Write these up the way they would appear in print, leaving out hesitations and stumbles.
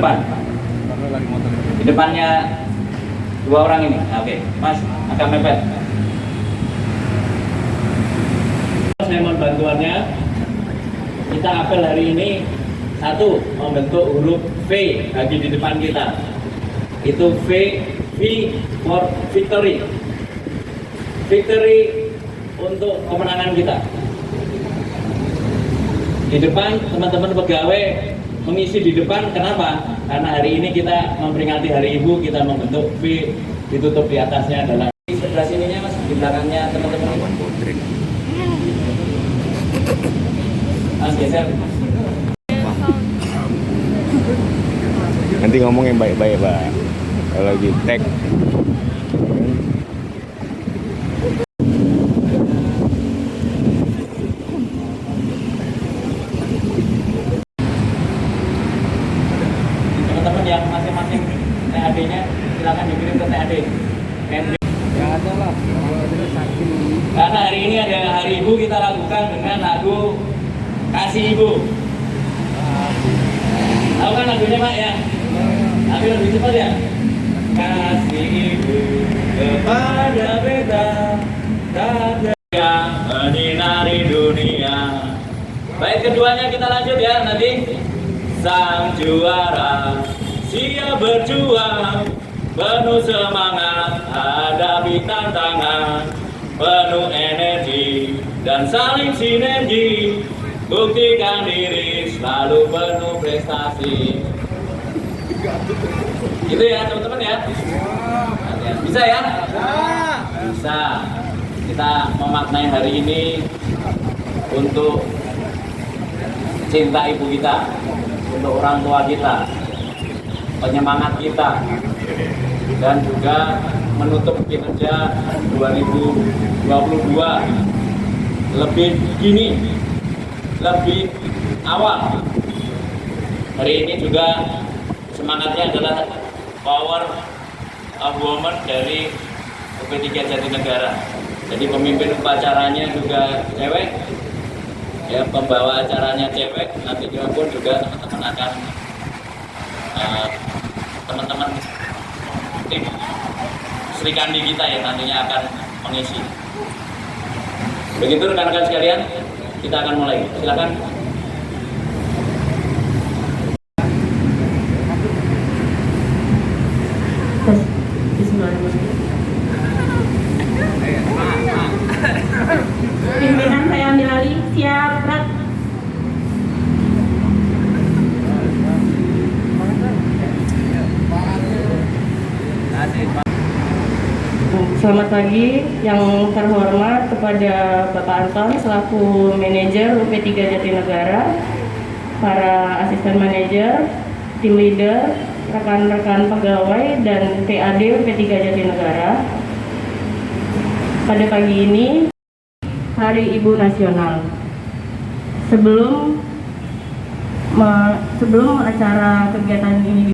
depan. Di depannya dua orang ini. Oke, Mas agak mepet. Saya mohon bantuannya. Kita apel hari ini satu, membentuk huruf V bagi di depan kita. Itu V for victory. Victory untuk kemenangan kita. Di depan teman-teman pegawai mengisi di depan, kenapa? Karena hari ini kita memperingati Hari Ibu, kita membentuk V, ditutup di atasnya adalah di sebelah sininya Mas, di belakangnya teman-teman. Mas geser. Nanti ngomong yang baik-baik, Pak. Kalau lagi tag. Teman-teman yang masing-masing TAD-nya silakan dikirim ke TAD. Yang ada lah. Karena hari ini ada Hari Ibu, kita lakukan dengan lagu Kasih Ibu. Tahu kan lagunya Pak ya? Tapi lebih cepat ya. Kasih Ibu kepada beta, yang menyinari dunia. Baik, keduanya kita lanjut ya nanti. Sang juara siap berjuang, penuh semangat hadapi tantangan, penuh energi dan saling sinergi, buktikan diri selalu penuh prestasi. Gitu ya teman-teman ya. Bisa ya? Bisa. Kita memaknai hari ini untuk cinta ibu kita, untuk orang tua kita, penyemangat kita, dan juga menutup kinerja 2022 lebih gini, lebih awal. Hari ini juga semangatnya adalah Power of Women dari UP3 Jatinegara. Jadi pemimpin upacaranya juga cewek, ya, pembawa acaranya cewek. Nanti pun juga teman-teman akan teman-teman tim Sri Kandi kita yang nantinya akan mengisi. Begitu rekan-rekan sekalian, kita akan mulai. Silakan. Pimpinan saya ambil alih, siap, gerak. Selamat pagi, yang terhormat kepada Bapak Anton selaku manajer UP3 Jatinegara, para asisten manajer, tim leader, rekan-rekan pegawai, dan TAD UP3 Jatinegara. Pada pagi ini Hari Ibu Nasional. Sebelum acara kegiatan ini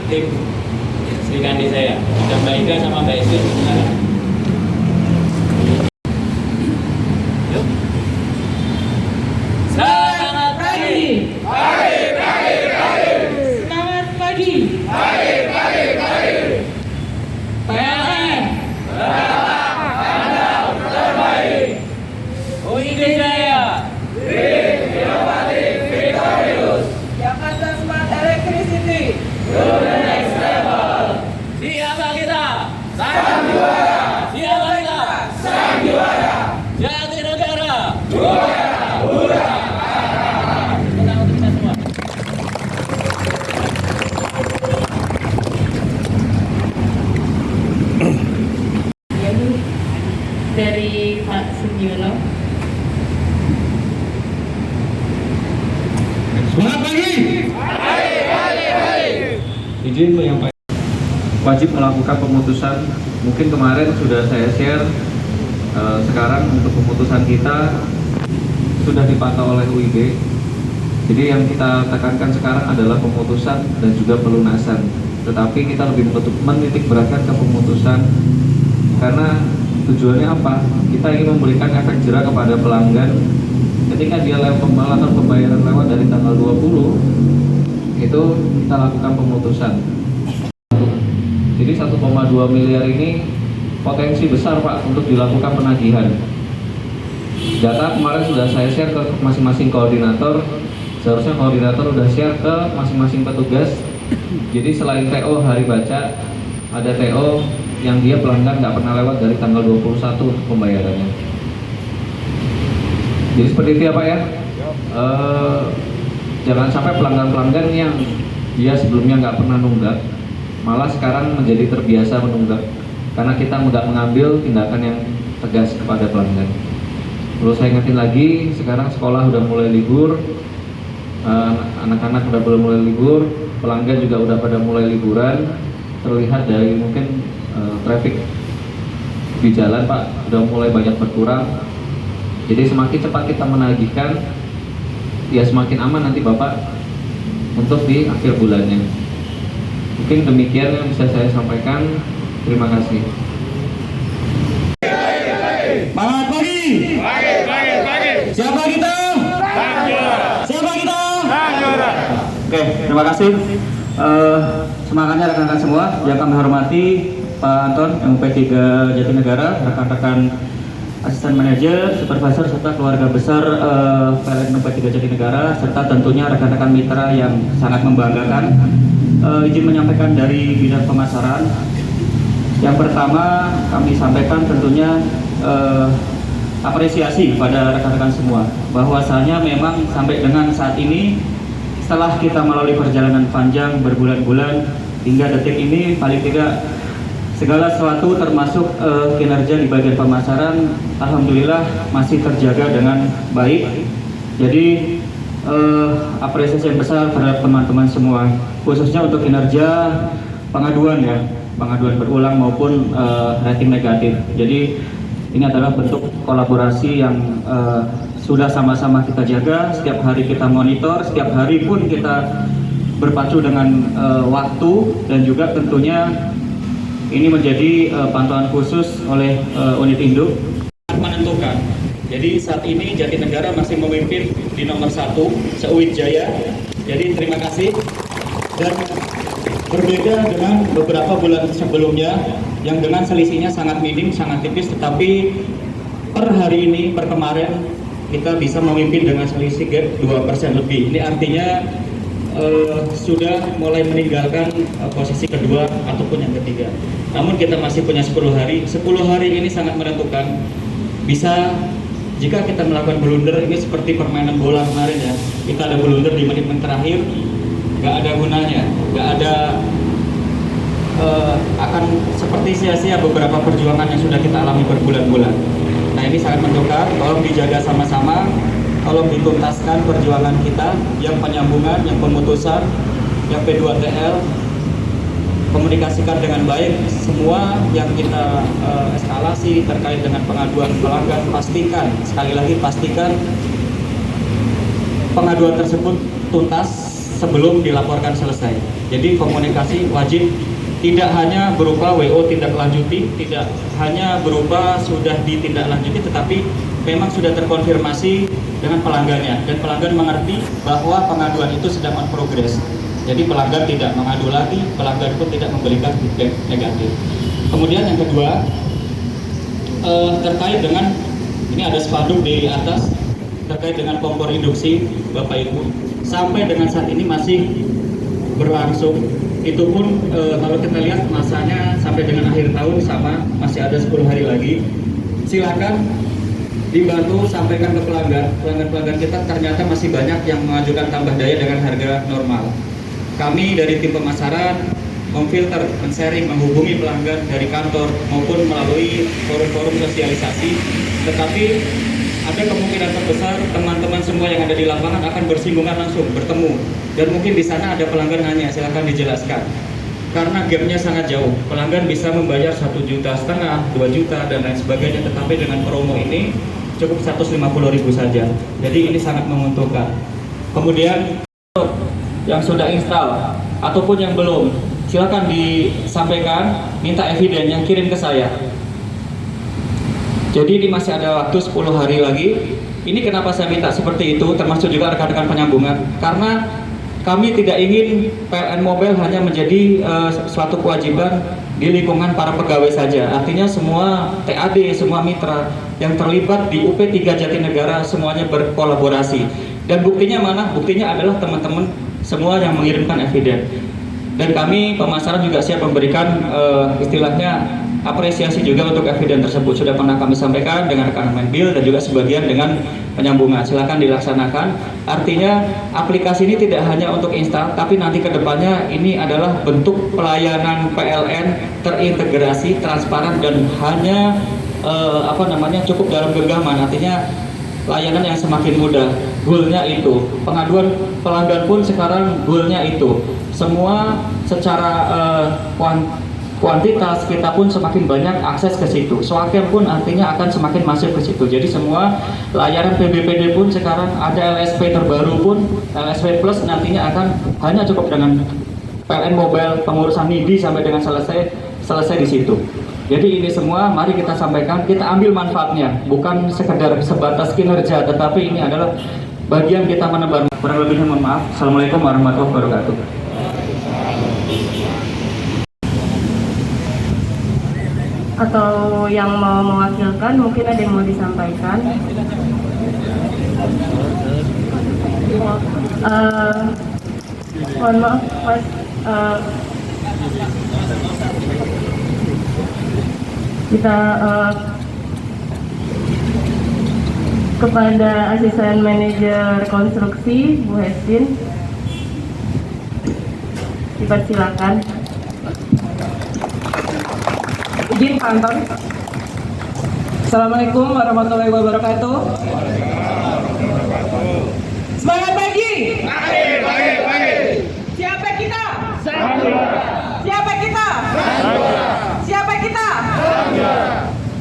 tim Sri Kandi saya. Ada Mbak Ika sama Mbak Esti sebenarnya. Yuk. Selamat pagi. Selamat pagi. PLN. UID Jaya. Jakarta Smart Electricity. Siapa kita? Sang juara. Siapa kita? Sang juara. Jatinegara. Juara. Tenang untuk kita semua. Dari Pak Sugiono. Selamat pagi. Izin menyampaikan wajib melakukan pemutusan. Mungkin kemarin sudah saya share. Sekarang untuk pemutusan kita sudah dipantau oleh UID. Jadi yang kita tekankan sekarang adalah pemutusan dan juga pelunasan. Tetapi kita lebih menitik beratkan ke pemutusan karena tujuannya apa? Kita ingin memberikan efek jera kepada pelanggan ketika dia melakukan pembayaran lewat dari tanggal 20 itu kita lakukan pemutusan. Jadi 1,2 miliar ini potensi besar Pak untuk dilakukan penagihan. Data kemarin sudah saya share ke masing-masing koordinator. Seharusnya koordinator sudah share ke masing-masing petugas. Jadi selain TO hari baca, ada TO yang dia pelanggan nggak pernah lewat dari tanggal 21 untuk pembayarannya. Jadi seperti itu ya Pak ya. Jangan sampai pelanggan-pelanggan yang dia sebelumnya nggak pernah nunggak, malah sekarang menjadi terbiasa menunggak karena kita nggak mengambil tindakan yang tegas kepada pelanggan. Perlu saya ingatin lagi, sekarang sekolah udah mulai libur, anak-anak udah mulai libur, pelanggan juga udah pada mulai liburan. Terlihat dari mungkin traffic di jalan Pak udah mulai banyak berkurang. Jadi semakin cepat kita menagihkan, ya semakin aman nanti Bapak untuk di akhir bulannya. Mungkin demikian yang bisa saya sampaikan. Terima kasih. Selamat pagi. Siapa kita? Siapa kita? Oke, terima kasih. Semangatnya rekan-rekan semua yang kami hormati, Pak Anton, MUP 3 Jatinegara, rekan-rekan asisten manajer, supervisor, serta keluarga besar PLN MUP 3 Jatinegara, serta tentunya rekan-rekan mitra yang sangat membanggakan. Izin menyampaikan dari bidang pemasaran. Yang pertama kami sampaikan tentunya apresiasi pada rekan-rekan semua, bahwasanya memang sampai dengan saat ini setelah kita melalui perjalanan panjang berbulan-bulan hingga detik ini, paling tidak segala sesuatu termasuk kinerja di bagian pemasaran alhamdulillah masih terjaga dengan baik. Jadi apresiasi yang besar terhadap teman-teman semua, khususnya untuk kinerja pengaduan ya, pengaduan berulang maupun rating negatif. Jadi ini adalah bentuk kolaborasi yang sudah sama-sama kita jaga. Setiap hari kita monitor, setiap hari pun kita berpacu dengan waktu, dan juga tentunya ini menjadi pantauan khusus oleh unit induk. Menentukan. Jadi saat ini Jatinegara masih memimpin di nomor 1 se-UID Jaya. Jadi terima kasih. Dan berbeda dengan beberapa bulan sebelumnya yang dengan selisihnya sangat minim, sangat tipis, tetapi per hari ini, per kemarin kita bisa memimpin dengan selisih gap 2% lebih. Ini artinya sudah mulai meninggalkan posisi kedua ataupun yang ketiga. Namun kita masih punya 10 hari. 10 hari ini sangat menentukan. Bisa, jika kita melakukan blunder, ini seperti permainan bola kemarin ya. Kita ada blunder di menit-menit terakhir, nggak ada gunanya, nggak ada, akan seperti sia-sia beberapa perjuangan yang sudah kita alami berbulan-bulan. Nah ini sangat menentukan, tolong dijaga sama-sama, tolong dituntaskan perjuangan kita, yang penyambungan, yang pemutusan, yang P2TL, komunikasikan dengan baik. Semua yang kita eskalasi terkait dengan pengaduan pelanggan, pastikan, sekali lagi pastikan pengaduan tersebut tuntas sebelum dilaporkan selesai. Jadi komunikasi wajib tidak hanya berupa WO tindak lanjuti, tidak hanya berupa sudah ditindaklanjuti, tetapi memang sudah terkonfirmasi dengan pelanggannya dan pelanggan mengerti bahwa pengaduan itu sedang on progress. Jadi pelanggan tidak mengadu lagi, pelanggan pun tidak memberikan feedback negatif. Kemudian yang kedua, terkait dengan ini ada spanduk di atas terkait dengan kompor induksi, Bapak Ibu, sampai dengan saat ini masih berlangsung. Itu pun kalau kita lihat masanya sampai dengan akhir tahun sama, masih ada 10 hari lagi. Silakan dibantu sampaikan ke pelanggan kita ternyata masih banyak yang mengajukan tambah daya dengan harga normal. Kami dari tim pemasaran memfilter, men-sharing, menghubungi pelanggan dari kantor maupun melalui forum-forum sosialisasi, tetapi ada kemungkinan terbesar teman-teman semua yang ada di lapangan akan bersinggungan langsung, bertemu, dan mungkin di sana ada pelanggan nanya, silakan dijelaskan. Karena gapnya sangat jauh, pelanggan bisa membayar 1,5 juta, 2 juta, dan lain sebagainya, tetapi dengan promo ini cukup 150.000 saja. Jadi ini sangat menguntungkan. Kemudian yang sudah install ataupun yang belum, silakan disampaikan, minta eviden yang kirim ke saya. Jadi ini masih ada waktu 10 hari lagi. Ini kenapa saya minta seperti itu, termasuk juga rekan-rekan penyambungan, karena kami tidak ingin PLN Mobile hanya menjadi suatu kewajiban di lingkungan para pegawai saja. Artinya semua TAD, semua mitra yang terlibat di UP3 Jatinegara semuanya berkolaborasi. Dan buktinya mana? Buktinya adalah teman-teman semua yang mengirimkan eviden. Dan kami pemasaran juga siap memberikan istilahnya apresiasi juga untuk eviden tersebut. Sudah pernah kami sampaikan dengan rekan Menbil dan juga sebagian dengan penyambungan. Silakan dilaksanakan. Artinya aplikasi ini tidak hanya untuk install, tapi nanti kedepannya ini adalah bentuk pelayanan PLN terintegrasi, transparan, dan hanya cukup dalam genggaman. Artinya layanan yang semakin mudah. Goalnya itu. Pengaduan pelanggan pun sekarang goalnya itu. Semua secara kuantitas kita pun semakin banyak akses ke situ. Soaker pun artinya akan semakin masif ke situ. Jadi semua layanan PBPD pun sekarang ada LSP terbaru pun, LSP Plus nantinya akan hanya cukup dengan PLN Mobile, pengurusan NIDI sampai dengan selesai di situ. Jadi ini semua mari kita sampaikan, kita ambil manfaatnya, bukan sekedar sebatas kinerja, tetapi ini adalah bagian kita menebar. Kurang lebihnya mohon maaf. Assalamualaikum warahmatullahi wabarakatuh. Atau yang mau mewakilkan, mungkin ada yang mau disampaikan. Mohon maaf Mas, kita kepada asisten manajer konstruksi Bu Hestin, dipersilakan. Izin Pak Anton. Assalamualaikum warahmatullahi wabarakatuh. Semangat pagi. Siapa kita? Siapa kita? Siapa kita?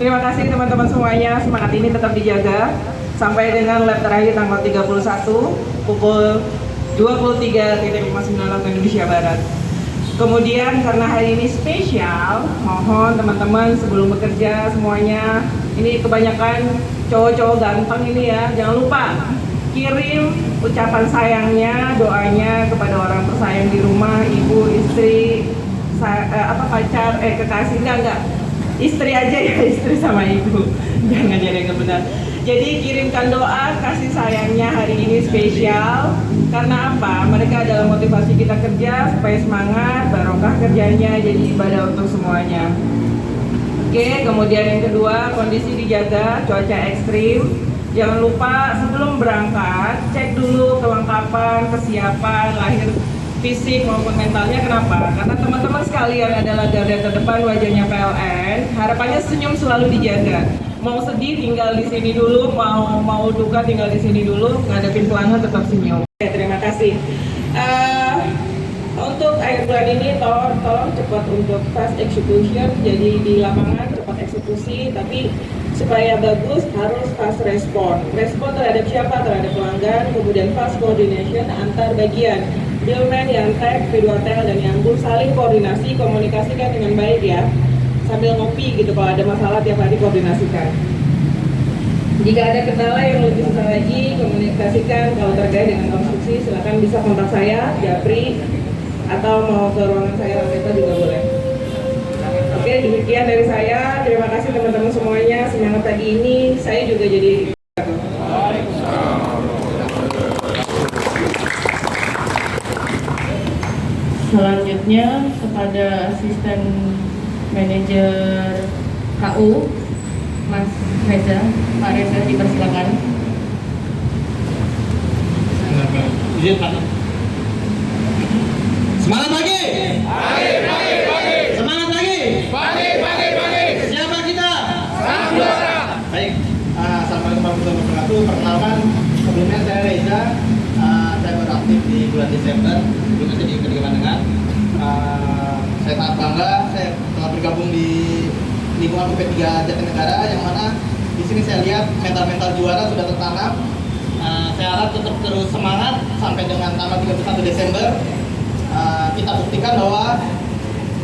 Terima kasih teman-teman semuanya. Semangat ini tetap dijaga sampai dengan lab terakhir tanggal 31 pukul 23.59 waktu Indonesia Barat. Kemudian karena hari ini spesial, mohon teman-teman sebelum bekerja semuanya, ini kebanyakan cowok-cowok ganteng ini ya, jangan lupa kirim ucapan sayangnya, doanya kepada orang tersayang di rumah, ibu, istri, pacar, kekasih, enggak, istri aja ya, istri sama ibu, jangan jadi yang benar. Jadi kirimkan doa kasih sayangnya hari ini spesial. Karena apa? Mereka adalah motivasi kita kerja supaya semangat, barokah kerjanya, jadi ibadah untuk semuanya. Oke, kemudian yang kedua, kondisi dijaga, cuaca ekstrim. Jangan lupa sebelum berangkat cek dulu kelengkapan, kesiapan, lahir fisik maupun mentalnya. Kenapa? Karena teman-teman sekalian adalah garda terdepan wajahnya PLN. Harapannya senyum selalu dijaga. Mau sedih tinggal di sini dulu, mau duka tinggal di sini dulu, ngadepin pelanggan tetap senyum. Oke, terima kasih. Untuk akhir bulan ini tolong cepat untuk fast execution, jadi di lapangan cepat eksekusi, tapi supaya bagus harus fast respon. Respon terhadap siapa? Terhadap pelanggan, kemudian fast coordination antar bagian. Billman, Yantek, P2Tel, dan Yambul saling koordinasi, komunikasikan dengan baik ya. Sambil ngopi gitu, kalau ada masalah tiap hari koordinasikan. Jika ada kendala yang lebih susah lagi, komunikasikan. Kalau terkait dengan konstruksi, silakan bisa kontak saya, Japri, atau mau ke ruangan saya, Rosetta juga boleh. Oke, demikian dari saya. Terima kasih teman-teman semuanya. Semangat pagi ini. Saya juga jadi Selanjutnya kepada asisten manajer KU, Mas Reza, Pak Reza dipersilakan. Semangat pagi. Semangat pagi. Siapa kita? Sang juara. Baik. Assalamualaikum warahmatullahi wabarakatuh. Perkenalkan, sebelumnya saya Reza. Saya baru aktif di bulan Desember. Sebelumnya saya di Kediri Pandangan. Saya sangat bangga. Saya telah bergabung di lingkungan UP3 Jatinegara, yang mana di sini saya lihat mental juara sudah tertanam. Saya harap tetap terus semangat sampai dengan tanggal 31 Desember. Kita buktikan bahwa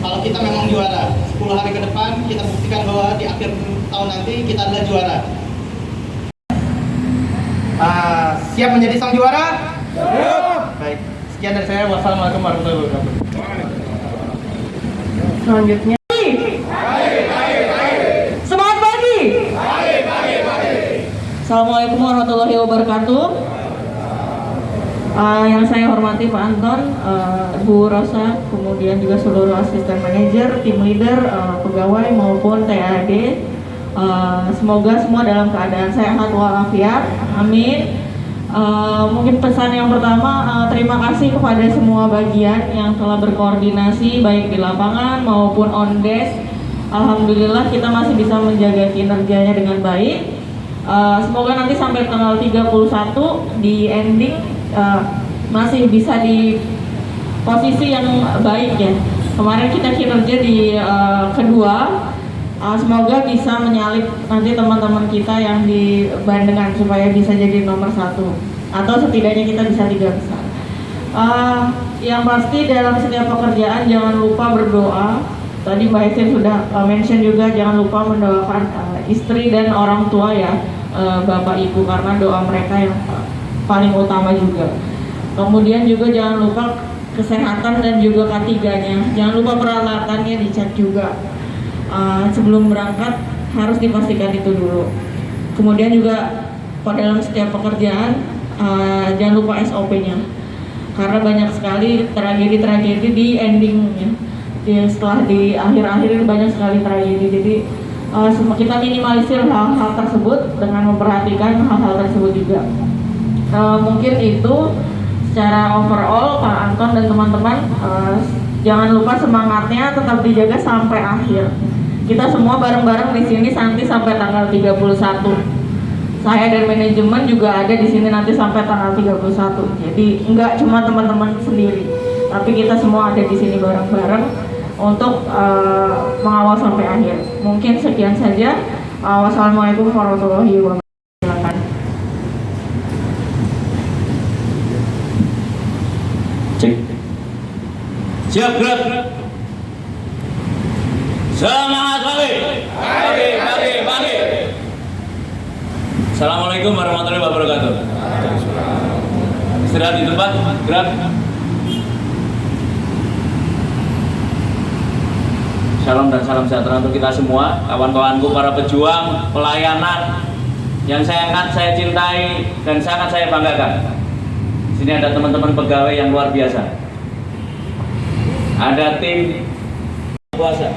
kalau kita memang juara, 10 hari ke depan kita buktikan bahwa di akhir tahun nanti kita adalah juara. Siap menjadi sang juara? Baik, sekian dari saya. Wassalamualaikum warahmatullahi wabarakatuh. Selanjutnya semangat pagi. Assalamualaikum warahmatullahi wabarakatuh. Yang saya hormati Pak Anton, Bu Rosa, kemudian juga seluruh asisten manajer, tim leader, pegawai maupun TAD. Semoga semua dalam keadaan sehat walafiat. Amin. Mungkin pesan yang pertama, terima kasih kepada semua bagian yang telah berkoordinasi baik di lapangan maupun on desk. Alhamdulillah kita masih bisa menjaga kinerjanya dengan baik. Semoga nanti sampai tanggal 31 di ending masih bisa di posisi yang baik ya. Kemarin kita kinerja di kedua. Semoga bisa menyalip nanti teman-teman kita yang di Bandengan supaya bisa jadi nomor 1 atau setidaknya kita bisa 3 besar. Yang pasti dalam setiap pekerjaan jangan lupa berdoa. Tadi Mbak Hesien sudah mention juga, jangan lupa mendoakan istri dan orang tua ya, Bapak Ibu, karena doa mereka yang paling utama juga. Kemudian juga jangan lupa kesehatan dan juga K3-nya. Jangan lupa peralatannya dicek juga. Sebelum berangkat harus dipastikan itu dulu. Kemudian juga dalam setiap pekerjaan jangan lupa SOP-nya, karena banyak sekali tragedi-tragedi di endingnya. Setelah di akhir-akhir banyak sekali tragedi. Jadi kita minimalisir hal-hal tersebut dengan memperhatikan hal-hal tersebut juga. Mungkin itu secara overall Pak Anton dan teman-teman. Jangan lupa semangatnya tetap dijaga sampai akhir. Kita semua bareng-bareng di sini nanti sampai tanggal 31. Saya dan manajemen juga ada di sini nanti sampai tanggal 31. Jadi enggak cuma teman-teman sendiri, tapi kita semua ada di sini bareng-bareng untuk mengawal sampai akhir. Mungkin sekian saja. Wassalamualaikum warahmatullahi wabarakatuh. Silakan. Cek. Siap gerak. Semangat pagi. Pagi. Assalamualaikum warahmatullahi wabarakatuh. Istirahat di tempat, gerak. Salam dan salam sejahtera untuk kita semua, kawan-kawanku para pejuang pelayanan yang saya sangat saya cintai dan sangat saya banggakan. Di sini ada teman-teman pegawai yang luar biasa. Ada tim puasa.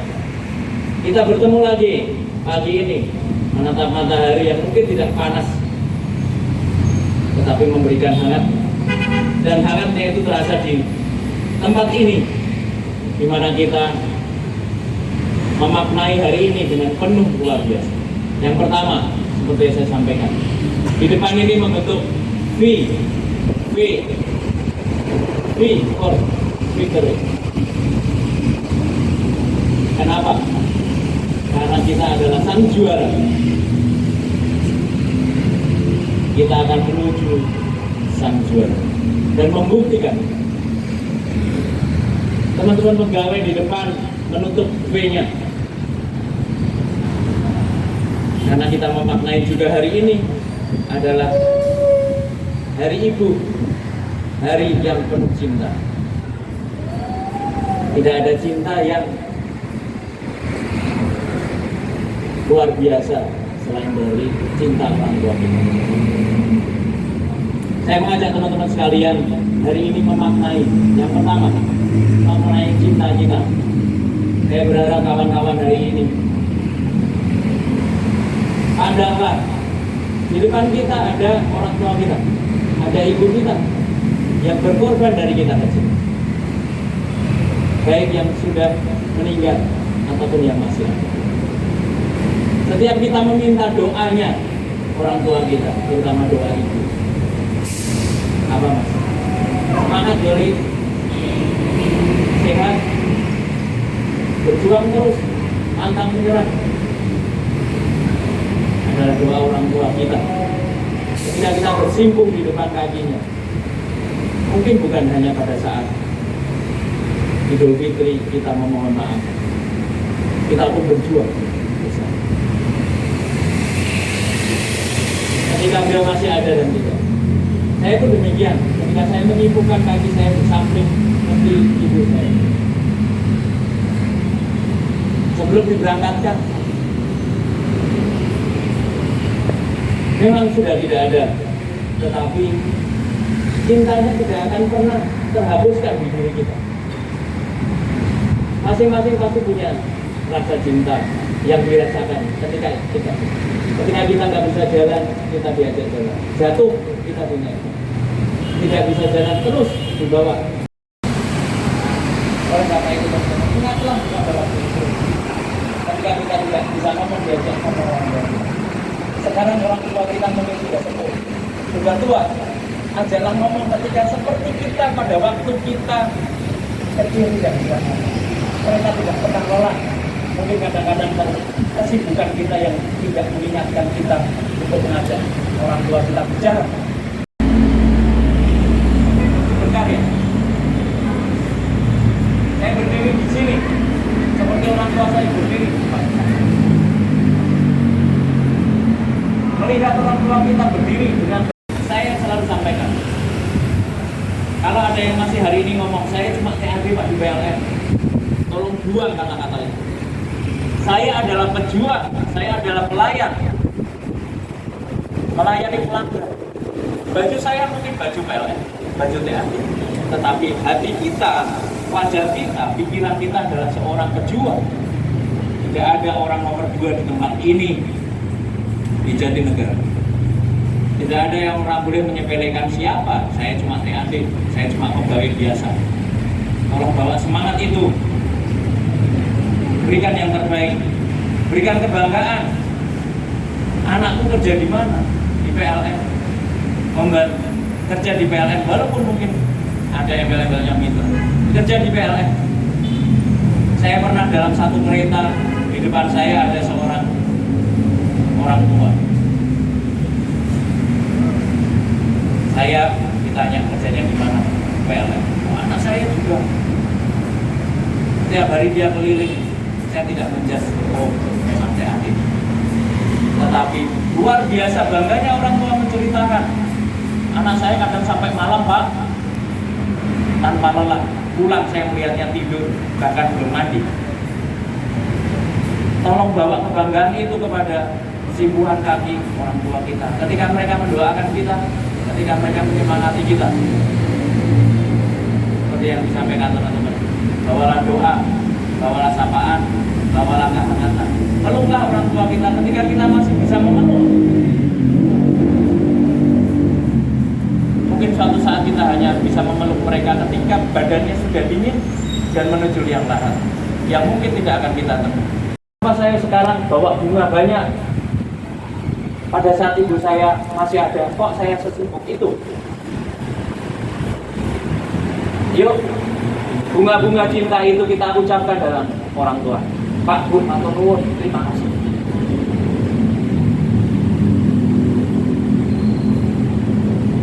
Kita bertemu lagi pagi ini menatap matahari yang mungkin tidak panas, tetapi memberikan hangat, dan hangatnya itu terasa di tempat ini, di mana kita memaknai hari ini dengan penuh luar biasa. Yang pertama, seperti yang saya sampaikan, di depan ini membentuk V for victory. Kenapa? Karena kita adalah sang juara. Kita akan menuju sang juara dan membuktikan teman-teman pegawai di depan menutup V-nya. Karena kita memaknai juga hari ini adalah Hari Ibu, hari yang penuh cinta. Tidak ada cinta yang luar biasa selain dari cinta orang tua kita. Saya mengajak teman-teman sekalian hari ini memaknai yang pertama, memaknai cinta kita. Saya berharap kawan-kawan hari ini adalah di depan kita ada orang tua kita, ada ibu kita yang berkorban dari kita kecil, baik yang sudah meninggal ataupun yang masih ada. Setiap kita meminta doanya orang tua kita, terutama doa ibu. Apa mas? Semangat dari sehat, berjuang terus, pantang menyerah. Adalah doa orang tua kita. Ketika kita bersimpung di depan kakinya, mungkin bukan hanya pada saat Idul Fitri kita memohon maaf, kita pun berjuang bersama. Ketika beliau masih ada dan tidak, saya pun demikian. Ketika saya menyibukkan kaki saya di samping nanti ibu saya, sebelum diberangkatkan, memang sudah tidak ada, tetapi cintanya tidak akan pernah terhapuskan di diri kita. Masing-masing pasti punya rasa cinta yang dirasakan ketika kita nggak bisa jalan, kita diajak jalan. Jatuh, kita punya. Tidak bisa jalan terus dibawa. Oleh karena itu teman-teman, ingatlah pada waktu itu. Ketika kita tidak bisa ngomong, diajak ngomong orang tua. Sekarang orang tua kita mungkin sudah sepuh, sudah tua. Ajarlah ngomong ketika seperti kita pada waktu kita kecil tidak bisa ngomong. Mereka tidak pernah lelah. Mungkin kadang-kadang kesibukan kita yang tidak mengingatkan kita untuk mengajak orang tua kita bicara. Berkarya. Saya berdiri di sini seperti orang tua saya berdiri. Melihat orang tua kita berdiri dengan, saya selalu sampaikan, kalau ada yang masih hari ini ngomong saya cuma TAD Pak di PLN, tolong buang kata-kata itu. Saya adalah pejuang, saya adalah pelayan, melayani pelanggan. Baju saya mungkin baju PLN, baju TAD, tetapi hati kita, wajah kita, pikiran kita adalah seorang pejuang. Tidak ada orang nomor 2 di tempat ini di Jatinegara. Tidak ada yang orang boleh menyepelekan siapa. Saya cuma TAD, saya cuma pegawai biasa. Tolong bawa semangat itu, berikan yang terbaik, berikan kebanggaan. Anakku kerja di mana? Di PLN. Kerja di PLN, walaupun mungkin ada embel-embelnya mitra. Kerja di PLN. Saya pernah dalam satu kereta, di depan saya ada seorang orang tua. Saya ditanya kerjanya di mana? PLN. Oh, anak saya juga. Setiap hari dia keliling. Saya tidak menjas, oh memang TAD. Tetapi luar biasa bangganya orang tua menceritakan, anak saya kadang sampai malam Pak, tanpa lelah. Pulang saya melihatnya tidur, bahkan belum mandi. Tolong bawa kebanggaan itu kepada simpuhan kaki orang tua kita. Ketika mereka mendoakan kita, ketika mereka menyemangati kita, seperti yang disampaikan teman-teman, bawalah doa, bawalah sapaan, bawalah kata-kata. Peluklah orang tua kita ketika kita masih bisa memeluk. Mungkin suatu saat kita hanya bisa memeluk mereka ketika badannya sudah dingin dan menuju liang lahat, yang mungkin tidak akan kita temui. Kenapa saya sekarang bawa bunga banyak? Pada saat ibu saya masih ada, kok saya sesibuk itu? Yuk, bunga-bunga cinta itu kita ucapkan dalam orang tua. Pak, Bu, matur nuwun, terima kasih.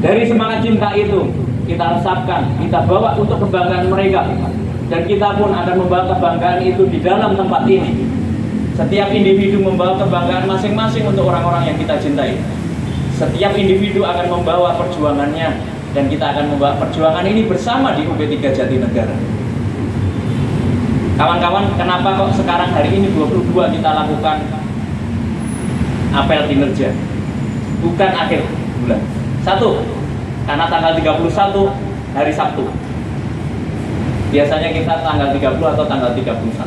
Dari semangat cinta itu kita resapkan, kita bawa untuk kebanggaan mereka. dan kita pun akan membawa kebanggaan itu di dalam tempat ini. Setiap individu membawa kebanggaan masing-masing untuk orang-orang yang kita cintai. Setiap individu akan membawa perjuangannya, dan kita akan membawa perjuangan ini bersama di UB3 Jatinegara. Kawan-kawan, kenapa kok sekarang hari ini 22 kita lakukan apel kinerja, bukan akhir bulan? Satu, karena tanggal 31 hari Sabtu. Biasanya kita tanggal 30 atau tanggal 31.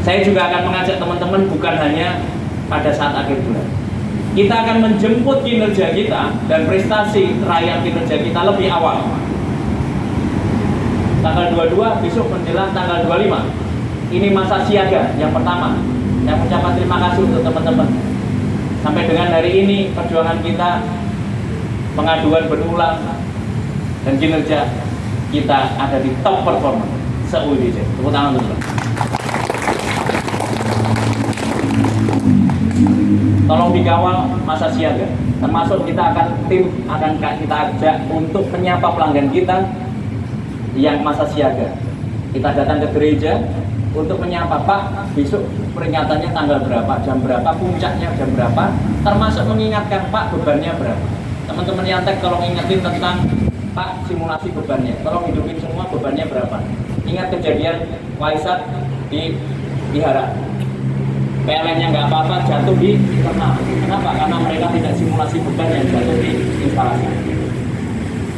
Saya juga akan mengajak teman-teman bukan hanya pada saat akhir bulan. Kita akan menjemput kinerja kita dan prestasi raihan kinerja kita lebih awal. Tanggal 22 besok menjelang tanggal 25. Ini masa siaga yang pertama. Yang mengucapkan terima kasih untuk teman-teman. Sampai dengan hari ini perjuangan kita, pengaduan berulang, dan kinerja kita ada di top performer se-UIDJ. Tepuk tangan dulu. Tolong dikawal masa siaga, termasuk kita akan kita ajak untuk menyapa pelanggan kita yang masa siaga. Kita datang ke gereja untuk menyapa, Pak, besok peringatannya tanggal berapa, jam berapa, puncaknya jam berapa, termasuk mengingatkan, Pak, bebannya berapa. Teman-teman yang tek tolong ingetin tentang, Pak, simulasi bebannya, tolong hidupin semua bebannya berapa. Ingat kejadian Waisak di Wihara, PLN-nya nggak apa-apa, jatuh di internal. Kenapa? Karena mereka tidak simulasi beban yang jatuh di instalasi.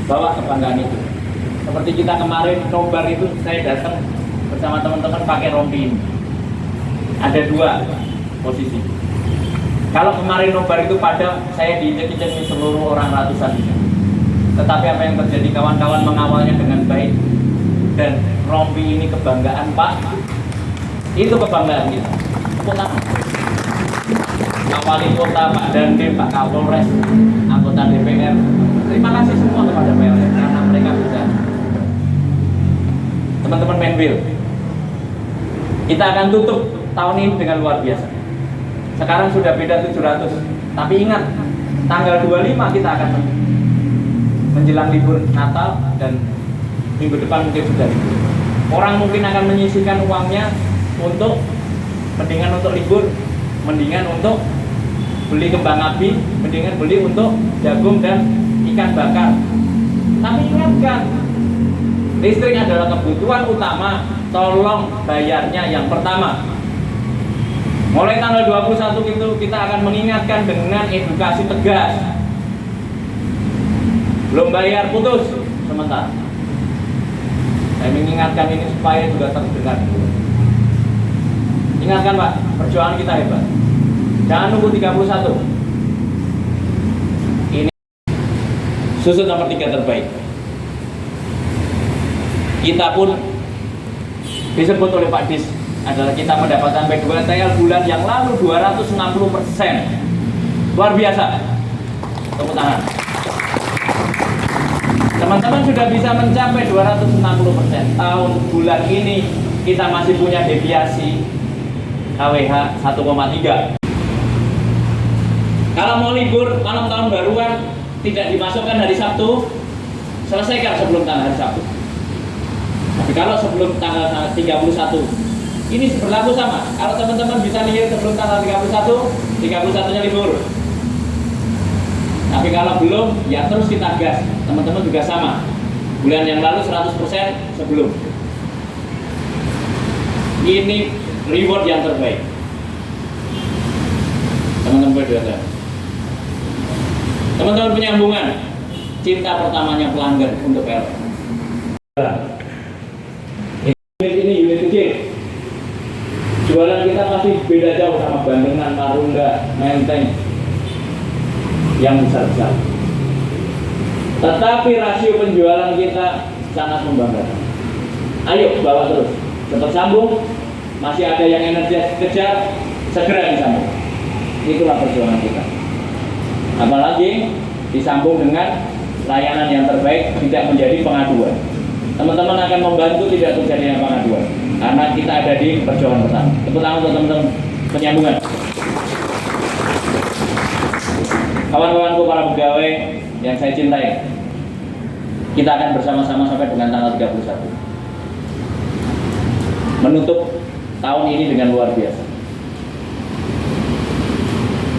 Bawa kebanggaan itu. Seperti kita kemarin nobar itu, saya datang bersama teman-teman pakai rompi ini. Ada 2 posisi. Kalau kemarin nobar itu pada saya diinjek-injek seluruh orang ratusan. Tetapi apa yang terjadi, kawan-kawan mengawalnya dengan baik, dan rompi ini kebanggaan, Pak. Itu kebanggaan kita. Kota, Pak Wali Kota, Pak Dandim, Pak Kapolres, anggota DPR. Terima kasih semua kepada PLN karena mereka bisa. Teman-teman Menwil, kita akan tutup tahun ini dengan luar biasa. Sekarang sudah beda 700, tapi ingat, tanggal 25 kita akan menjelang libur Natal, dan minggu depan mungkin sudah libur. Orang mungkin akan menyisihkan uangnya untuk mendingan untuk libur, mendingan untuk beli kembang api, mendingan beli untuk jagung dan ikan bakar. Tapi ingatkan, listrik adalah kebutuhan utama, tolong bayarnya yang pertama. Mulai tanggal 21 itu kita akan mengingatkan dengan edukasi tegas. Belum bayar, putus sementara. Saya mengingatkan ini supaya juga terdengar. Ingatkan, Pak, perjuangan kita hebat. Jangan nunggu 31. Ini susut nomor 3 terbaik. Kita pun disebut oleh Pak Dis adalah kita mendapatkan PDWTL bulan yang lalu 260%. Luar biasa. Tepuk tangan. Teman-teman sudah bisa mencapai 260%. Tahun bulan ini kita masih punya deviasi KWH 1,3. Kalau mau libur malam tahun baruan tidak dimasukkan hari Sabtu, selesaikan sebelum tanggal hari Sabtu. Tapi kalau sebelum tanggal 31, ini berlaku sama. Kalau teman-teman bisa nihil sebelum tanggal 31, 31-nya libur. Tapi kalau belum, ya terus kita gas. Teman-teman juga sama. Bulan yang lalu 100% sebelum. Ini reward yang terbaik. Teman-teman berdua. Teman-teman penyambungan, cinta pertamanya pelanggan untuk PLN. Ini unit kecil. Jualan kita masih beda jauh sama Bandengan, Marunda, Menteng yang besar-besar. Tetapi rasio penjualan kita sangat membanggakan. Ayo bawa terus, tetap sambung. Masih ada yang energi kejar, segera disambung. Itulah perjuangan kita. Apalagi disambung dengan layanan yang terbaik, tidak menjadi pengaduan. Teman-teman akan membantu tidak terjadinya pengaduan, karena kita ada di perjuangan pertama. Tepuk tangan untuk teman-teman penyambungan. Kawan-kawanku para pegawai yang saya cintai, kita akan bersama-sama sampai dengan tanggal 31. menutup tahun ini dengan luar biasa.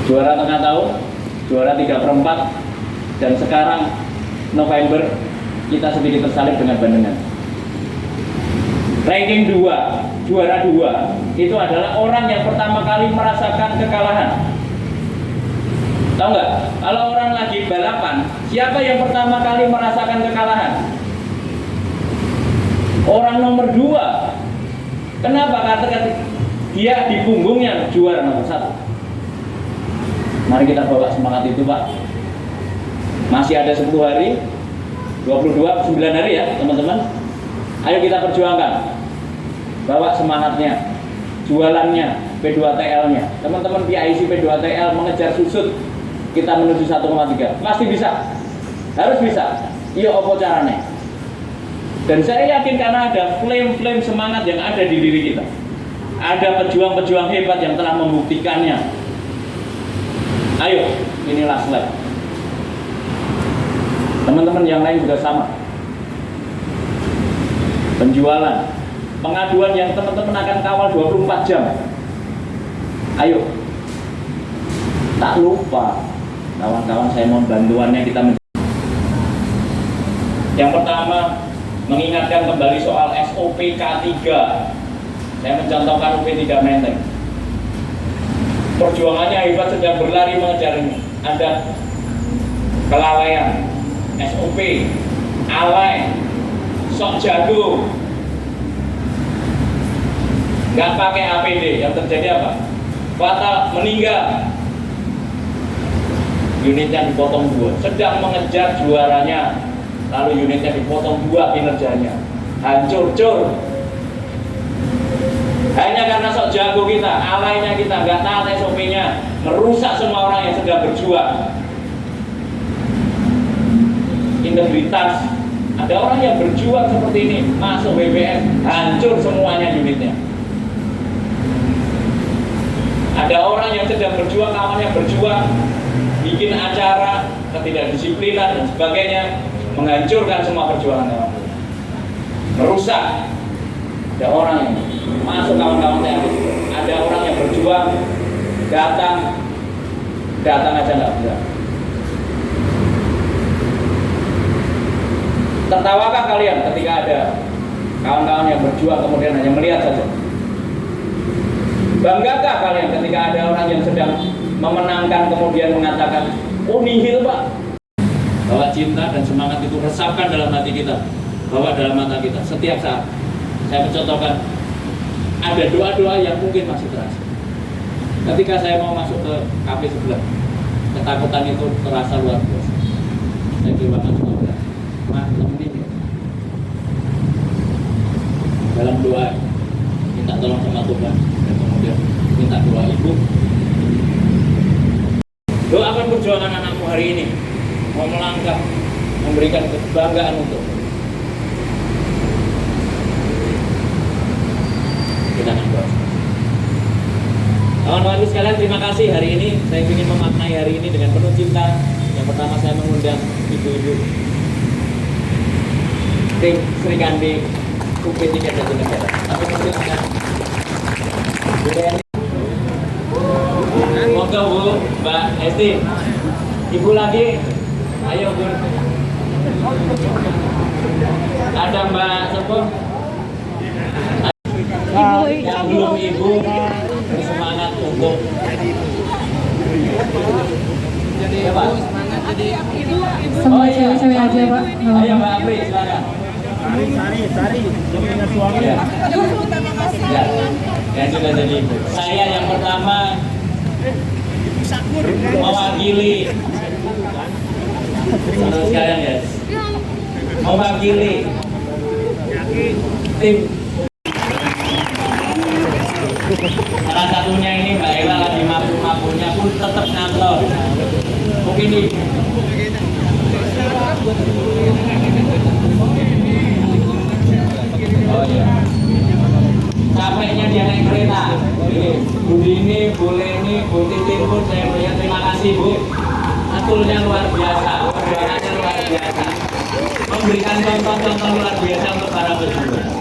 Juara tengah tahun, juara 3/4, dan sekarang November kita sedikit tersalib dengan Bandengan. Ranking 2, juara 2 itu adalah orang yang pertama kali merasakan kekalahan. Tahu nggak? Kalau orang lagi balapan, siapa yang pertama kali merasakan kekalahan? Orang nomor 2. Kenapa? Karena dia di punggungnya juara nomor 1. Mari kita bawa semangat itu, Pak. Masih ada 10 hari, 22, 9 hari ya teman-teman. Ayo kita perjuangkan. Bawa semangatnya, jualannya, P2TL-nya. Teman-teman PIC P2TL mengejar susut kita menuju 1,3. Pasti bisa. Harus bisa. Iya, apa caranya? Dan saya yakin karena ada flame-flame semangat yang ada di diri kita. Ada pejuang-pejuang hebat yang telah membuktikannya. Ayo, inilah slide. Teman-teman yang lain juga sama. Penjualan, pengaduan yang teman-teman akan kawal 24 jam. Ayo. Tak lupa, kawan-kawan, saya mohon bantuannya kita. Yang pertama, mengingatkan kembali soal SOP K3. Saya mencontohkan UP3 Menteng. Perjuangannya hebat, sedang berlari mengejar ini. Ada kelalaian, SOP, alay, sok jago, nggak pakai APD. Yang terjadi apa? Fatal, meninggal. Unitnya dipotong 2. Sedang mengejar juaranya, lalu unitnya dipotong 2 kinerjanya. Hancur, cur. Hanya karena sok jago kita, alaynya kita, nggak taat SOP-nya, merusak semua orang yang sedang berjuang. Integritas, ada orang yang berjuang seperti ini, masuk BPS, hancur semuanya unitnya. Ada orang yang sedang berjuang, kawannya berjuang, bikin acara, ketidakdisiplinan dan sebagainya, menghancurkan semua perjuangan kawan. Merusak. Ada orang yang masuk, kawan-kawan saya, ada orang yang berjuang, datang aja nggak bisa. Tertawakah kalian ketika ada kawan-kawan yang berjuang kemudian hanya melihat saja? Banggakah kalian ketika ada orang yang sedang memenangkan kemudian mengatakan, oh nihil Pak? Bahwa cinta dan semangat itu resapkan dalam hati kita, bawa dalam mata kita setiap saat. Saya mencontohkan, ada doa-doa yang mungkin masih terasa. Ketika saya mau masuk ke kafe sebelah, ketakutan itu terasa luar biasa. Saya doakan semua berat. Mas, temenin ya. Dalam doa, minta tolong sama Tuhan, dan kemudian minta doa ibu. Doakan perjuangan anakmu hari ini, mau melangkah, memberikan kebanggaan untuk kita akan doa. Kawan-kawan sekalian, terima kasih hari ini. Saya ingin memaknai hari ini dengan penuh cinta. Yang pertama saya mengundang ibu-ibu tim Sri Kandi UP3 Jatinegara. Tapi silakan. Monggo Bu, Mbak Esti. Ibu lagi. Ayo Bu. Ada Mbak Sepuh. Yang belum ibu bersemangat untuk jadi Pak. Sama cewek-cewek aja Pak. Ayo Mbak Apri, silakan. Sari, punya suami. Ya. Yang sudah jadi ibu. Saya yang pertama mewakili, saudara sekalian ya, mewakili tim. Salah satunya ini Mbak Ella lagi mabuk-mabuknya pun tetap nonton. Mungkin ini. Oh iya. Capeknya dia naik kereta. Ini Bu Dini, Bu Leni, Bu Titin pun saya melihat, terima kasih Bu. Atulnya luar biasa, perjuangannya luar biasa. Memberikan contoh-contoh luar biasa untuk para pejuang.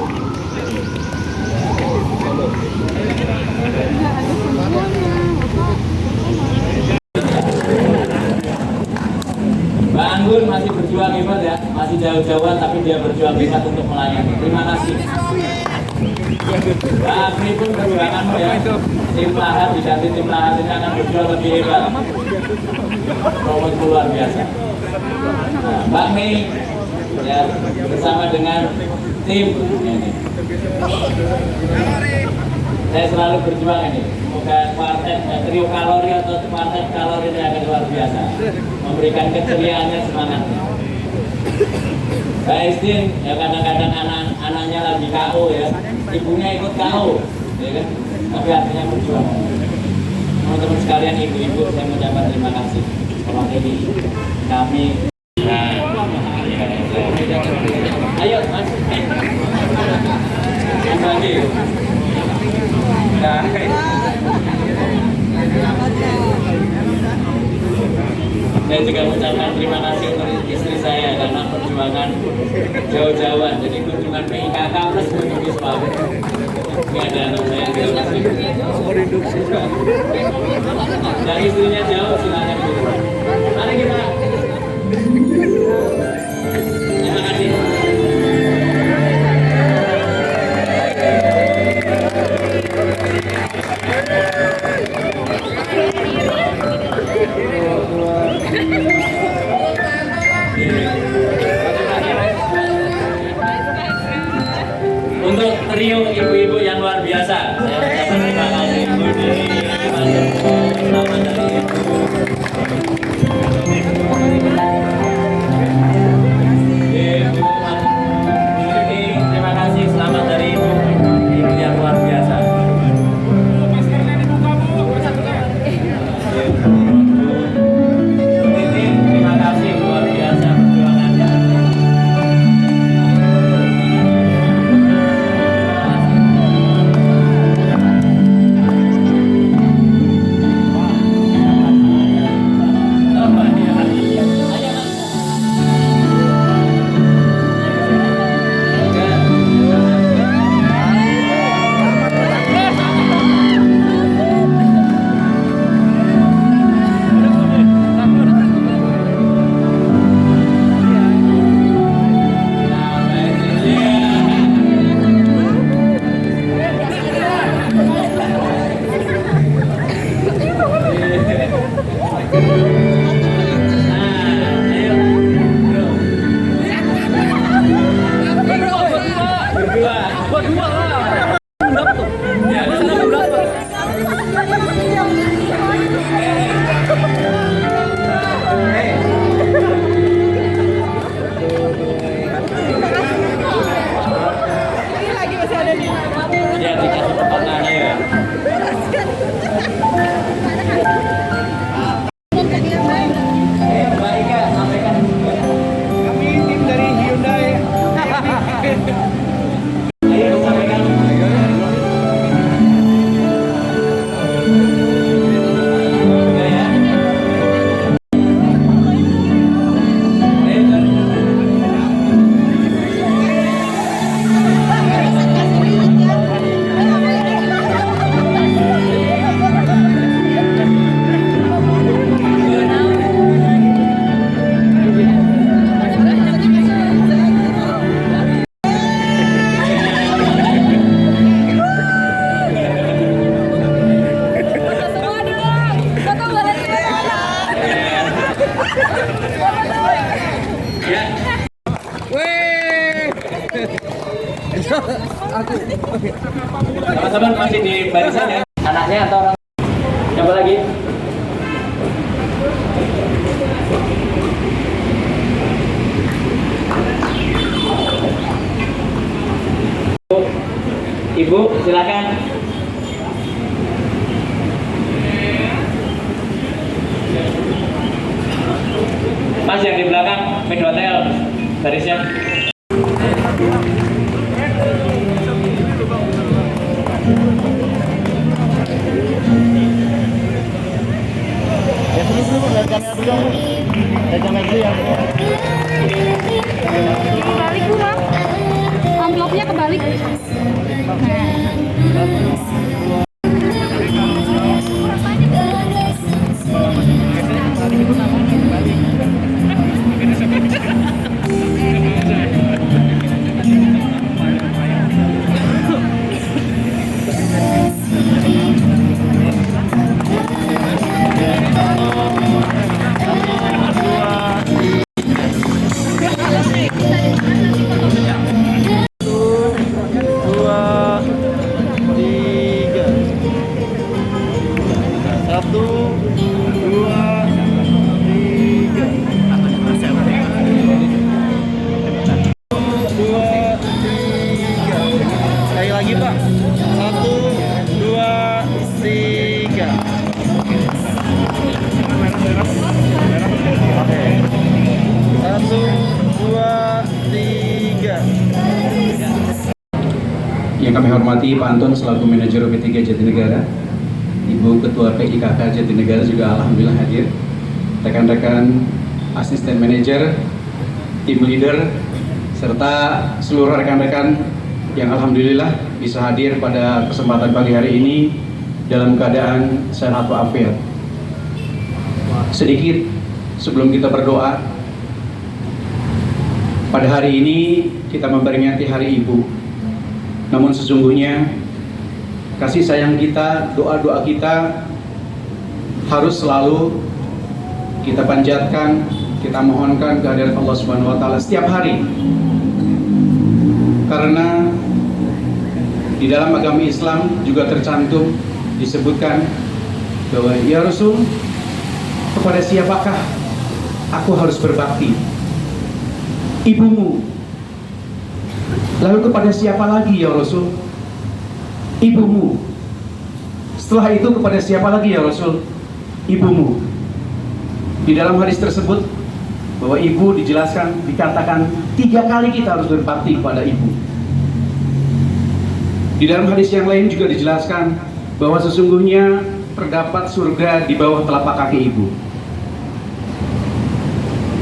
berjuang hebat ya, masih jauh-jauhan tapi dia berjuang hebat untuk melayani. Terima kasih. Nah, ini pun perjuanganmu ya. Tim Lahat diganti tim Lahat ini akan berjuang lebih hebat. Promosi luar biasa. Nah, Mbak Mei ya bersama dengan tim ini. Saya selalu berjuang ini. Semoga kuartet trio kalori atau kuartet kalori ini akan luar biasa, memberikan keceriaannya, semangatnya. Mbak Estin ya kadang-kadang anaknya lagi KO ya, ibunya ikut KO, ya kan? Tapi artinya berjuang. Teman-teman sekalian, ibu-ibu, saya mengucapkan terima kasih mewakili kami. Nah, ayo mas, lagi. Nah, saya juga mengucapkan terima kasih untuk istri saya karena perjuangan jauh-jauhan. Jadi kunjungan PIKK plus kunjungan Wisma. Ini ada anak saya di atas ini. Dan istrinya jauh, silakan dulu. Mari kita. Terima kasih. Untuk trio ibu-ibu yang luar biasa, saya ucapkan terima kasih ibu di selamat dari ibu. Terima kasih, selamat dari ibu yang luar biasa. Terima kasih luar biasa perjuangannya. Teman-teman masih di barisan ya? Anaknya atau orang? Coba lagi. Ibu, silakan. Mas yang di belakang, Mid Hotel, barisnya. Kebalik Bu, Mam. Amplopnya kebalik. Nah. Sekali lagi Pak. 1, 2, 3. Oke. 1, 2, 3. Yang kami hormati Pak Anton selaku manajer P3 Jatinegara, Ibu Ketua PIKK Jatinegara juga alhamdulillah hadir, rekan-rekan asisten manajer, tim leader, serta seluruh rekan-rekan yang alhamdulillah bisa hadir pada kesempatan pagi hari ini dalam keadaan sehat walafiat. Sedikit sebelum kita berdoa, pada hari ini kita memperingati Hari Ibu. Namun sesungguhnya kasih sayang kita, doa-doa kita harus selalu kita panjatkan, kita mohonkan kehadiran Allah Subhanahu wa taala setiap hari. Karena di dalam agama Islam juga tercantum disebutkan bahwa ya Rasul, kepada siapakah aku harus berbakti? Ibumu. Lalu kepada siapa lagi ya Rasul? Ibumu. Setelah itu kepada siapa lagi ya Rasul? Ibumu. Di dalam hadis tersebut bahwa ibu dijelaskan, dikatakan 3 kali kita harus berbakti kepada ibu. Di dalam hadis yang lain juga dijelaskan bahwa sesungguhnya terdapat surga di bawah telapak kaki ibu.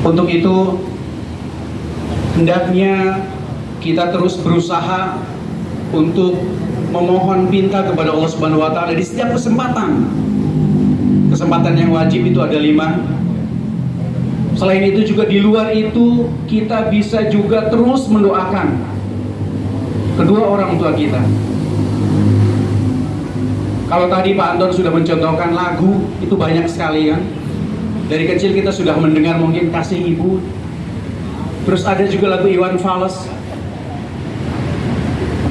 Untuk itu hendaknya kita terus berusaha untuk memohon pinta kepada Allah Subhanahu wa taala di setiap kesempatan. Kesempatan yang wajib itu ada 5. Selain itu juga di luar itu kita bisa juga terus mendoakan kedua orang tua kita. Kalau tadi Pak Anton sudah mencontohkan lagu, itu banyak sekali kan. Dari kecil kita sudah mendengar mungkin Kasih Ibu. Terus ada juga lagu Iwan Fals.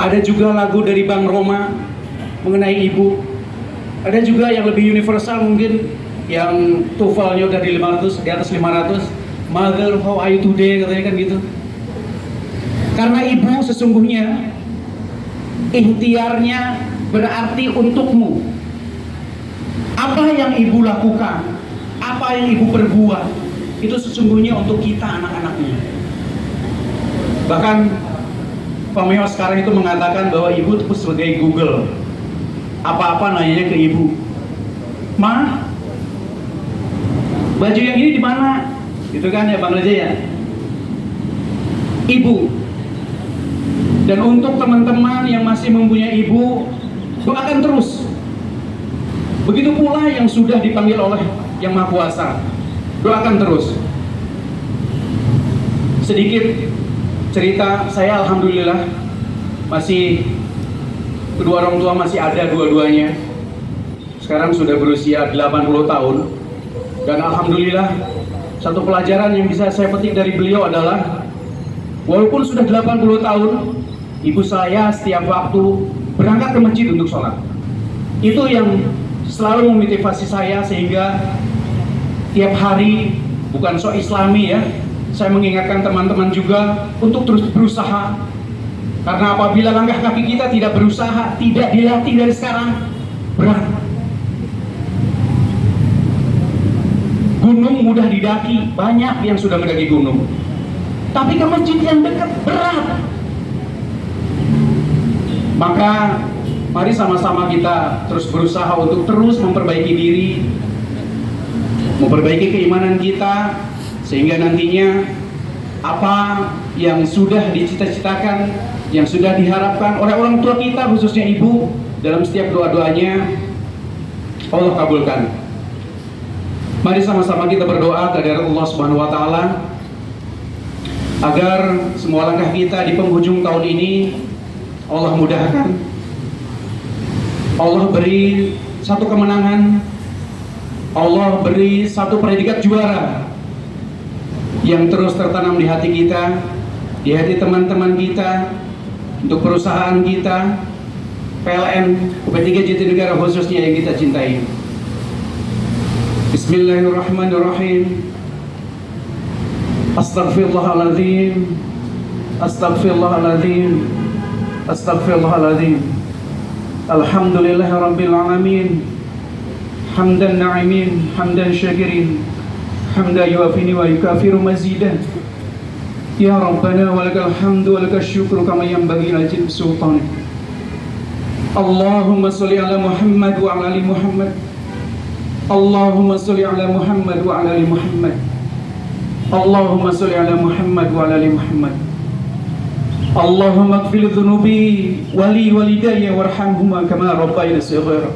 Ada juga lagu dari Bang Roma mengenai ibu. Ada juga yang lebih universal mungkin, yang TOEFL-nya udah di 500, di atas 500. Mother, how are you today? Katanya kan gitu. Karena ibu sesungguhnya ikhtiarnya berarti untukmu. Apa yang ibu lakukan, apa yang ibu perbuat, itu sesungguhnya untuk kita anak-anaknya. Bahkan Pak Meo sekarang itu mengatakan bahwa ibu itu sebagai Google. Apa-apa nanyanya ke ibu. Ma, baju yang ini di mana? Gitu kan ya Bang Raja ya? Ibu. Dan untuk teman-teman yang masih mempunyai ibu, doakan terus. Begitu pula yang sudah dipanggil oleh Yang Maha Kuasa, doakan terus. Sedikit cerita, saya alhamdulillah masih kedua orang tua masih ada dua-duanya. Sekarang sudah berusia 80 tahun. Dan alhamdulillah satu pelajaran yang bisa saya petik dari beliau adalah walaupun sudah 80 tahun, ibu saya setiap waktu berangkat ke masjid untuk sholat. Itu yang selalu memotivasi saya, sehingga tiap hari, bukan so islami ya, saya mengingatkan teman-teman juga untuk terus berusaha. Karena apabila langkah kaki kita tidak berusaha, tidak dilatih dari sekarang, berat. Gunung mudah didaki, banyak yang sudah mendaki gunung. Tapi ke masjid yang dekat berat. Maka mari sama-sama kita terus berusaha untuk terus memperbaiki diri, memperbaiki keimanan kita, sehingga nantinya apa yang sudah dicita-citakan, yang sudah diharapkan oleh orang tua kita, khususnya ibu, dalam setiap doa-doanya, Allah kabulkan. Mari sama-sama kita berdoa kepada Allah Subhanahu wa taala agar semua langkah kita di penghujung tahun ini Allah mudahkan, Allah beri satu kemenangan, Allah beri satu predikat juara yang terus tertanam di hati kita, di hati teman-teman kita, untuk perusahaan kita, PLN UP3 Jatinegara khususnya yang kita cintai. Bismillahirrahmanirrahim. Astaghfirullahaladzim, astaghfirullahaladzim, astaghfirullahaladzim. Alhamdulillahi rabbil alamin. Hamdan na'imin, hamdan syakirin, hamdan yuafini wa yukafiru mazidan. Ya Rabbana walakal hamdu walakal syukru kama yanbaghi li jalali sultanik. Allahumma sholli ala Muhammad wa ala ali Muhammad. Allahumma sholli ala Muhammad wa ala ali Muhammad. Allahumma sholli ala Muhammad wa ala ali Muhammad. Allahumma ighfir dhunubi wali walidayya warhamhuma kama rabbayani shighara.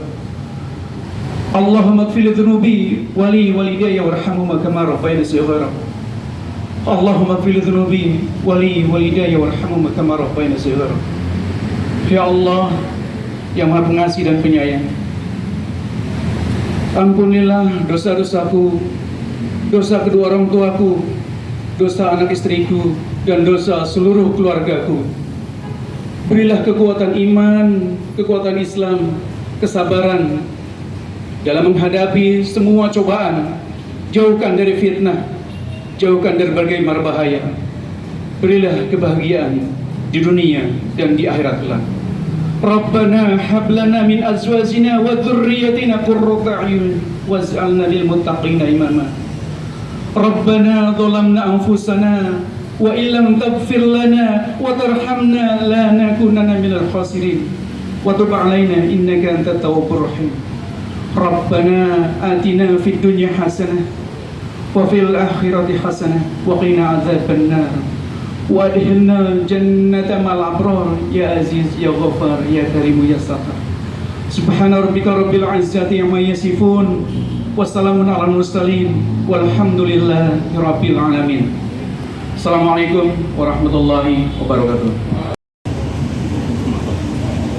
Allahumma ighfir dhunubi wali walidayya warhamhuma kama rabbayani shighara. Allahumma ighfir dhunubi wali walidayya warhamhuma kama rabbayani shighara. Ya Allah yang Maha Pengasih dan Penyayang, ampunilah dosa-dosaku, dosa kedua orang tuaku, dosa anak istriku, dan dosa seluruh keluargaku. Berilah kekuatan iman, kekuatan Islam, kesabaran dalam menghadapi semua cobaan. Jauhkan dari fitnah, jauhkan dari berbagai mara bahaya. Berilah kebahagiaan di dunia dan di akhirat kelak. Rabbana hab lana min azwajina wa dhurriyyatina qurrata a'yun waj'alna lil muttaqina imama. Rabbana zalamna anfusana wa illam taghfir lana wa tarhamna lanakunanna minal khasirin wa tub 'alaina innaka antat tawwabur rahim. Rabbana atina fid dunya hasanah wa fil akhirati hasanah wa qina adzabannar wa adkhilna jannata ma'al abrar ya aziz ya ghaffar ya karim ya sattar. Subhana rabbika rabbil izzati amma yasifun wassalamun ala mursalin walhamdulillahi rabbil alamin. Assalamualaikum warahmatullahi wabarakatuh.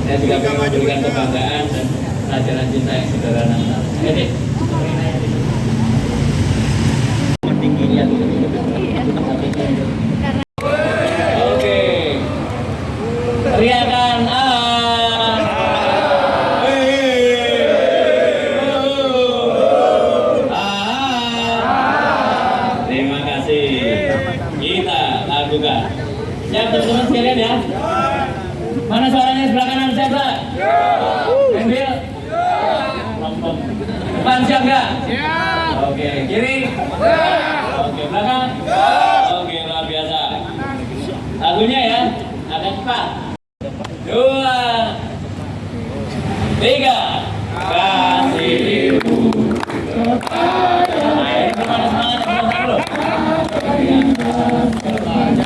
Saya juga ingin memberikan kebanggaan dan pelajaran cinta yang sederhana. Jadi, oke, teriakan terima kasih. Kita lakukan. Siap teman-teman sekalian ya. Mana suaranya sebelah kanan siap tak? Ambil. Depan siap nggak? Oke, kiri. Oke, belakang. Oke, luar biasa. Lagunya ya, agak cepat. 2, 3. Kasih ibu. Ayo, semangat dulu.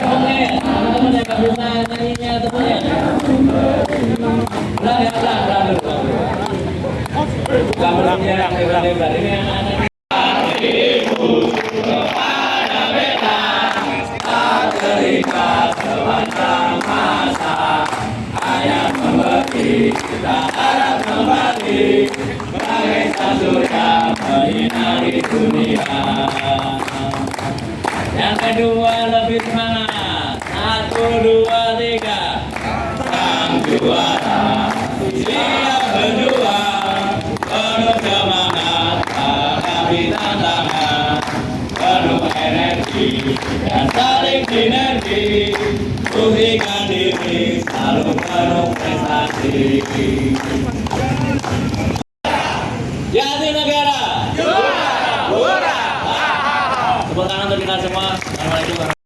Oke, teman-teman yang nggak bisa nyanyinya temennya. Pelan ya, pelan dulu. Gambarnya yang lebar-lebar ini yang anak. Ibu kepada beta tak terikat sepanjang masa. Ayah memberi kita harap kembali bagai surya menyinari dunia. Yang kedua lebih semangat. 1, 2, 3. Sang juara siap berjuang penuh semangat hadapi tantangan, penuh energi dan saling sinergi. Buktikan diri selalu penuh prestasi. Jatinegara juara. Tepuk tangan untuk kita semua. Assalamualaikum.